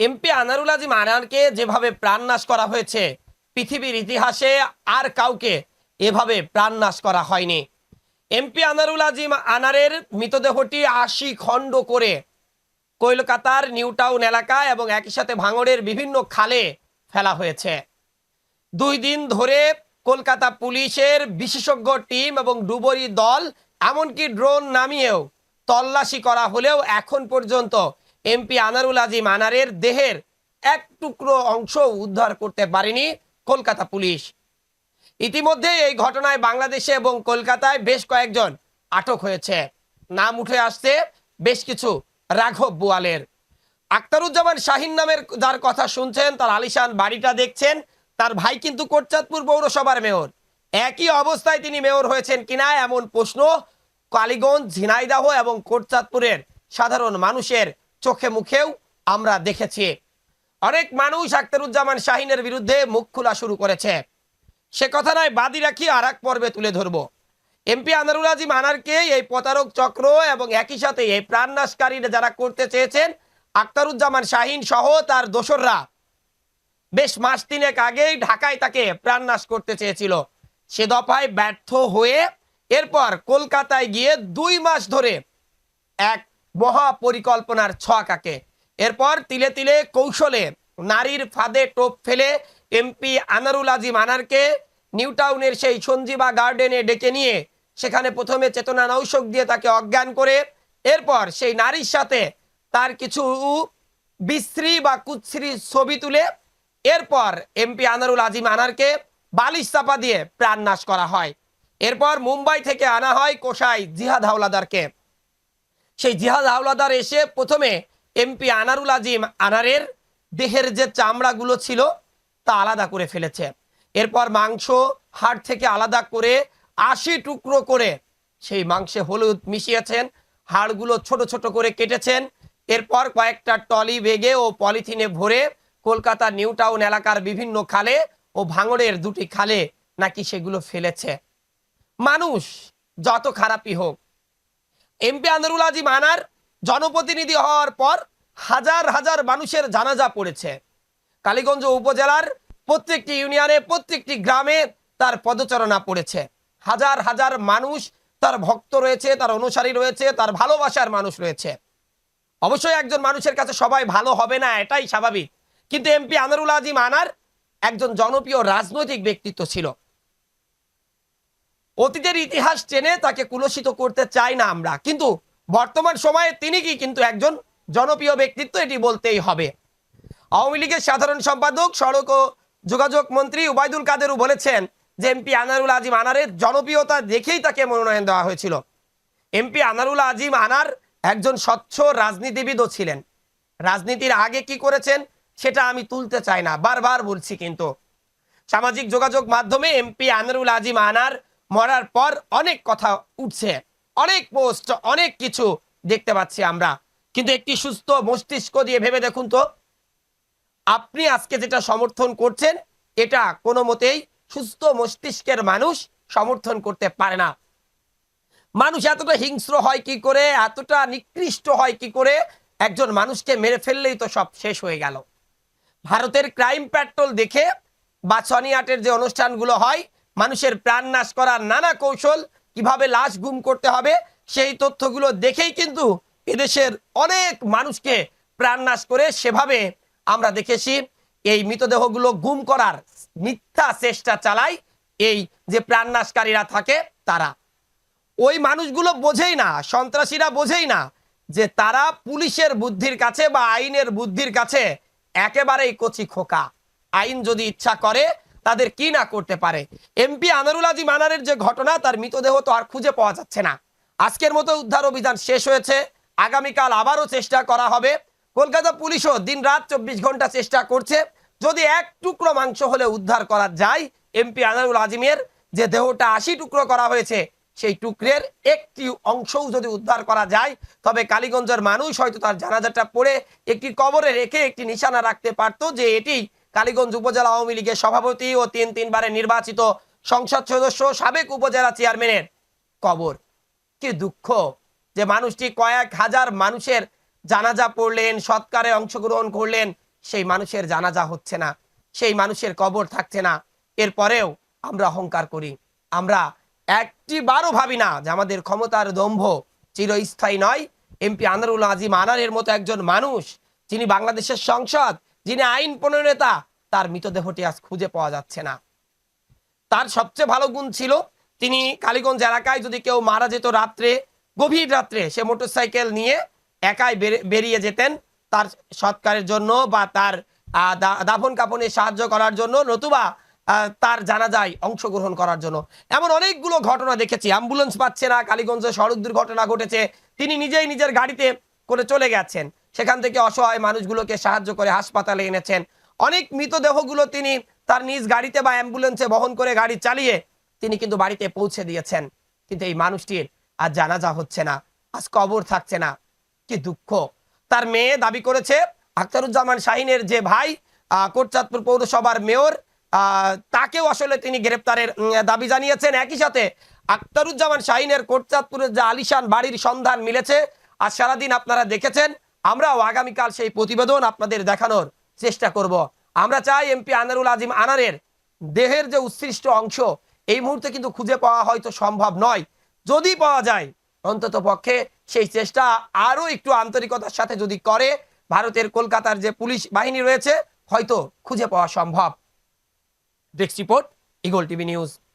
MP Anarul আজিম আনারকে যেভাবে প্রাণনাশ করা হয়েছে, পৃথিবীর ইতিহাসে আর কাউকে এভাবে প্রাণনাশ করা হয়নি। এমপি আনারুল আজিম আনারের মৃতদেহটি ৮০ খণ্ড করে কলকাতার নিউ টাউন এলাকা এবং একই সাথে ভাঙড়ের বিভিন্ন খালে ফেলা হয়েছে। ২ দিন ধরে কলকাতা পুলিশের বিশেষজ্ঞ টিম এবং ডুবুরি দল এমনকি ড্রোন নামিয়েও তল্লাশি করা হলেও এখন পর্যন্ত এমপি আনারুল আজিম আনারের দেহের এক টুকরো অংশ উদ্ধার করতে পারেনি কলকাতা পুলিশ। ইতিমধ্যে এই ঘটনায় বাংলাদেশে এবং কলকাতায় বেশ কয়েকজন আটক হয়েছে। নাম উঠে আসছে বেশ কিছু রাঘব বোয়ালের। আখতারুজ্জামান শাহিন নামের যার কথা শুনছেন, তার আলিশান বাড়িটা দেখছেন, তার ভাই কিন্তু কোটচাঁদপুর পৌরসভার মেয়র। একই অবস্থায় তিনি মেয়র হয়েছেন কিনা এমন প্রশ্ন কালীগঞ্জ, ঝিনাইদহ এবং কোটচাঁদপুরের সাধারণ মানুষের চোখে মুখেও আমরা দেখেছি। অনেক মানুষ আখতারুজ্জামান শাহিনের বিরুদ্ধে মুখ খোলা শুরু করেছে। সে কথা নয়, বাদী রাখি আর এক পর্বে তুলে ধরব। এমপি আনারুল আজিম আনারকে এই প্রতারক চক্র এবং একই সাথে এই প্রাণনাশকারীরা যারা করতে চেয়েছেন, আখতারুজ্জামান শাহিন সহ তার দোসররা বেশ মাস ৩ আগেই ঢাকায় তাকে প্রাণনাশ করতে চেয়েছিল। সে দফায় ব্যর্থ হয়ে এরপর কলকাতায় গিয়ে ২ মাস ধরে এক মহা পরিকল্পনার ছক আঁকে। এরপর তিলে তিলে কৌশলে নারীর ফাঁদে টোপ ফেলে এমপি আনারুল আজিম আনারকে নিউ টাউনের সেই সঞ্জীবা গার্ডেনে ডেকে নিয়ে সেখানে প্রথমে চেতনা নৌশক দিয়ে তাকে অজ্ঞান করে এরপর সেই নারীর সাথে তার কিছু বিশ্রী বা কুৎসিত ছবি তুলে এরপর এমপি আনারুল আজিম আনারকে বালিশ চাপা দিয়ে প্রাণনাশ করা হয়। এরপর মুম্বাই থেকে আনা হয় কোষাই জিহাদ হাওলাদারকে। সেই জিহাদ হাওলাদার এসে প্রথমে এমপি আনারুল আজিম আনারের দেহের যে চামড়াগুলো ছিল তা আলাদা করে ফেলেছে। এরপর মাংস হাড় থেকে আলাদা করে ৮০ টুকরো করে সেই মাংসে হলুদ মিশিয়েছেন, হাড়গুলো ছোট ছোট করে কেটেছেন। এরপর কয়েকটা টলি বেগে ও পলিথিনে ভরে কলকাতা নিউ টাউন এলাকার বিভিন্ন খালে ও ভাঙড়ের ২টি খালে নাকি সেগুলো ফেলেছে। মানুষ যত খারাপই হোক, এমপি আনারুল আজিম আনার জনপ্রতিনিধি হওয়ার পর হাজার হাজার মানুষের জানাজা পড়েছে। কালীগঞ্জ উপজেলার প্রত্যেকটি ইউনিয়নে, প্রত্যেকটি গ্রামে তার পদচারণা পড়েছে। হাজার হাজার মানুষ তার ভক্ত রয়েছে, তার অনুসারী রয়েছে, তার ভালোবাসার মানুষ রয়েছে। অবশ্যই একজন মানুষের কাছে সবাই ভালো হবে না, এটাই স্বাভাবিক। কিন্তু এমপি আনারুল আজিম আনার একজন জনপ্রিয় রাজনৈতিক ব্যক্তিত্ব ছিল। অতীতের ইতিহাস টেনে তাকে কুলসিত করতে চাই না আমরা, কিন্তু বর্তমান সময়ে তিনি কি কিন্তু একজন জনপ্রিয় ব্যক্তিত্ব, এটি বলতেই হবে। আওয়ামী লীগের সাধারণ সম্পাদক, সড়ক ও যোগাযোগ মন্ত্রী ওবায়দুল কাদেরও বলেছেন যে এমপি আনারুল আজিম আনারের জনপ্রিয়তা দেখেই তাকে মনোনয়ন দেওয়া হয়েছিল। এমপি আনারুল আজিম আনার একজন স্বচ্ছ রাজনীতিবিদও ছিলেন। রাজনীতির আগে কি করেছেন সেটা আমি তুলতে চাই না, বারবার বলছি, কিন্তু সামাজিক যোগাযোগ মাধ্যমে এমপি আনারুল আজিম আনার মরার পর অনেক কথা উঠছে, অনেক পোস্ট, অনেক কিছু দেখতে পাচ্ছি আমরা। কিন্তু একটি সুস্থ মস্তিষ্ক দিয়ে ভেবে দেখুন তো, আপনি আজকে যেটা সমর্থন করছেন এটা কোনো মতেই সুস্থ মস্তিষ্কের মানুষ সমর্থন করতে পারে না। মানুষ এতটা হিংস্র হয় কি করে, এতটা নিকৃষ্ট হয় কি করে? একজন মানুষকে মেরে ফেললেই তো সব শেষ হয়ে গেল। ভারতের ক্রাইম পেট্রোল দেখে বা সনি আটের যে অনুষ্ঠানগুলো হয়, মানুষের প্রাণ নাশ করার নানা কৌশল, কিভাবে লাশ গুম করতে হবে, সেই তথ্যগুলো দেখেই কিন্তু এদেশের অনেক মানুষকে প্রাণ নাশ করে সেভাবে আমরা দেখেছি এই মৃতদেহগুলো গুম করার মিথ্যা চেষ্টা চালায় এই যে প্রাণনাশকারীরা থাকে তারা। ওই মানুষগুলো বোঝেই না, সন্ত্রাসীরা বোঝেই না যে তারা পুলিশের বুদ্ধির কাছে বা আইনের বুদ্ধির কাছে একেবারেই কচি খোকা। আইন যদি ইচ্ছা করে তাদের কি না করতে পারে। এমপি আনারুল আজিম আনারের যে ঘটনা, তার মৃতদেহ তো আর খুঁজে পাওয়া যাচ্ছে না। আজকের মতো উদ্ধার অভিযান শেষ হয়েছে, আগামীকাল আবারও চেষ্টা করা হবে। কলকাতা পুলিশও দিন রাত ২৪ ঘন্টা চেষ্টা করছে, যদি এক টুকরো মাংস হলে উদ্ধার করা যায় এমপি আনারুল আজিমের যে দেহটা ৮০ টুকরো করা হয়েছে সেই টুকরের একটি অংশও যদি উদ্ধার করা যায়, তবে কালীগঞ্জের মানুষ হয়তো তার জানাজাটা পড়ে একটি কবরে রেখে একটি নিশানা রাখতে পারতো যে এটি কালীগঞ্জ উপজেলা আওয়ামী লীগের সভাপতি ও ৩বারের নির্বাচিত সংসদ সদস্য, সাবেক উপজেলা চেয়ারম্যানের কবর। কি দুঃখ যে মানুষটি কয়েক হাজার মানুষের জানাজা পড়লেন, সৎকারে অংশগ্রহণ করলেন, সেই মানুষের জানাজা হচ্ছে না, সেই মানুষের কবর থাকছে না। এরপরেও আমরা অহংকার করি, আমরা একটিবারও ভাবি না যে আমাদের ক্ষমতার দম্ভ চিরস্থায়ী নয়। এমপি আনারুল আজিম আনারের মতো একজন মানুষ, যিনি বাংলাদেশের সংসদ, যিনি আইন প্রণেতা, তার মৃতদেহটি আজ খুঁজে পাওয়া যাচ্ছে না। তার সবচেয়ে ভালো গুণ ছিল, তিনি কালীগঞ্জ এলাকায় যদি কেউ মারা যেত রাত্রে, গভীর রাত্রে, সে মোটরসাইকেল নিয়ে একাই বেরিয়ে যেতেন তার সৎকারের জন্য বা তার দাফন কাফনে সাহায্য করার জন্য, নতুবা তার জানাজায় অংশগ্রহণ করার জন্য। এমন অনেকগুলো ঘটনা দেখেছি, অ্যাম্বুলেন্স পাচ্ছে না, কালীগঞ্জে সড়ক দুর্ঘটনা ঘটেছে, তিনি নিজেই নিজের গাড়িতে করে চলে গেছেন, সেখান থেকে অসহায় মানুষগুলোকে সাহায্য করে হাসপাতালে এনেছেন। অনেক মৃতদেহগুলো তিনি তার নিজ গাড়িতে বা অ্যাম্বুলেন্সে বহন করে গাড়ি চালিয়ে তিনি কিন্তু বাড়িতে পৌঁছে দিয়েছেন। কিন্তু এই মানুষটির আজ জানাজা হচ্ছে না, আজ কবর থাকছে না। কি দুঃখ। তার মেয়ে দাবি করেছে, আখতারুজ্জামান শাহিনের যে ভাই কোটচাঁদপুর পৌরসভার মেয়র, তাকেও আসলে তিনি গ্রেপ্তারের দাবি জানিয়েছেন। একই সাথে আখতারুজ্জামান শাহিনের কোটচাঁদপুরের যে আলিশান বাড়ির সন্ধান মিলেছে, আজ সারাদিন আপনারা দেখেছেন, আমরাও আগামীকাল সেই প্রতিবেদন আপনাদের দেখানোর চেষ্টা করব। আমরা চাই এমপি আনারুল আজিম আনারের দেহের যে উৎসৃষ্ট অংশ এই মুহূর্তে কিন্তু খুঁজে পাওয়া হয়তো সম্ভব নয়। যদি পাওয়া যায়, অন্তত পক্ষে সেই চেষ্টা আরো একটু আন্তরিকতার সাথে যদি করে, ভারতের কলকাতার যে পুলিশ বাহিনী রয়েছে, হয়তো খুঁজে পাওয়া সম্ভব। Desk report, eagle TV news.